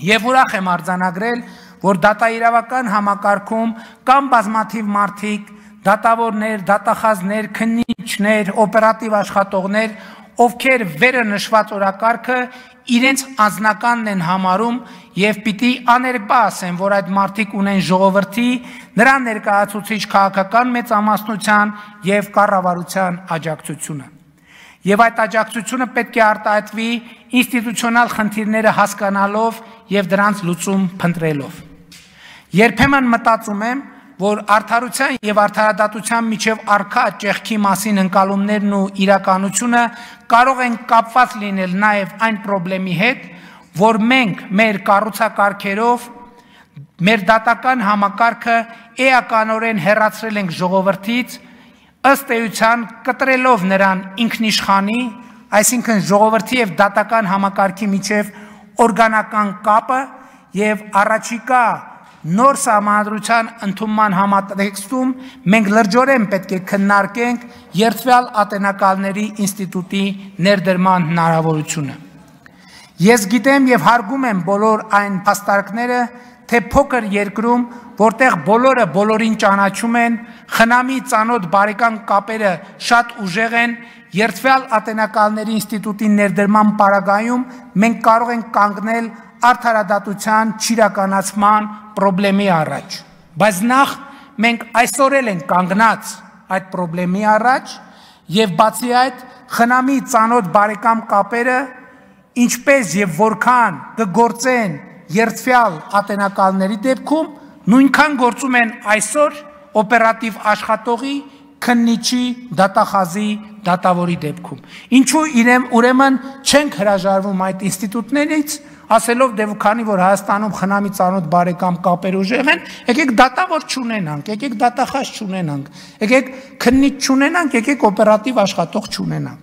Եվ ուրախ եմ արձանագրել, որ դատաիրավական համակարգում կամ բազմաթիվ մարդիկ, դատավորներ, դատախազներ, քննիչներ, օպերատիվ աշխատողներ, ովքեր վերը նշված օրակարգը իրենց անձնականն են համարում եւ պիտի աներկբա ասեն, որ այդ մարդիկ ունեն ժողովրդի, նրա ներկայացուցիչ քաղաքական մեծամասնության եւ կառավարության աջակցությունը։ Եվ այդ աջակցությունը պետք է արտահայտվի ինստիտուցիոնալ խնդիրները հասկանալով եւ դրանց լուծում փնտրելով։ Երբեմն մտածում եմ, որ արդարության եւ արդարադատության միջև առկա ճեղքի մասին ընկալումներն ու իրականությունը կարող են կապված լինել նաեւ այն խնդրի հետ, որ մենք մեր կառուցակարգերով մեր դատական համակարգը էականորեն հեռացրել ենք ժողովրդից, ըստ էության կտրելով նրան ինքնիշխանի, այսինքն ժողովրդի եւ դատական համակարգի միջև օրգանական կապը եւ առաջիկա նոր սահմանադրության ընդունման համատեքստում մենք լրջորեն պետք է քննարկենք երդվյալ ատենակալների ինստիտուտի ներդրման հնարավորությունը։ Ես գիտեմ եւ հարգում եմ բոլոր այն փաստարկները, թե փոքր երկրում, որտեղ բոլորը բոլորին ճանաչում են, խնամի ծանոթ բարեկամ կապերը շատ ուժեղ են, երդվյալ ատենակալների ինստիտուտի ներդրման պարագայում մենք կարող ենք կանգնել արդարադատության չիրականացման խնդրի առաջ։ Բայց նախ մենք այսօր էլ ենք կանգնած այդ խնդրի առաջ եւ բացի այդ խնամի ծանոթ բարեկամ կապերը ինչպես եւ որքան կգործեն երդվյալ ատենակալների դեպքում նույնքան գործում են այսօր օպերատիվ աշխատողի, քննիչի, դատախազի, դատավորի դեպքում։ Ինչու ուրեմն չենք հրաժարվում այդ ինստիտուտներից, ասելով դե քանի որ Հայաստանում խնամի ծանոթ բարեկամ կապեր ուժեղ են, եկեք դատավոր չունենանք, եկեք դատախազ չունենանք, եկեք քննիչ չունենանք, եկեք օպերատիվ աշխատող չունենանք։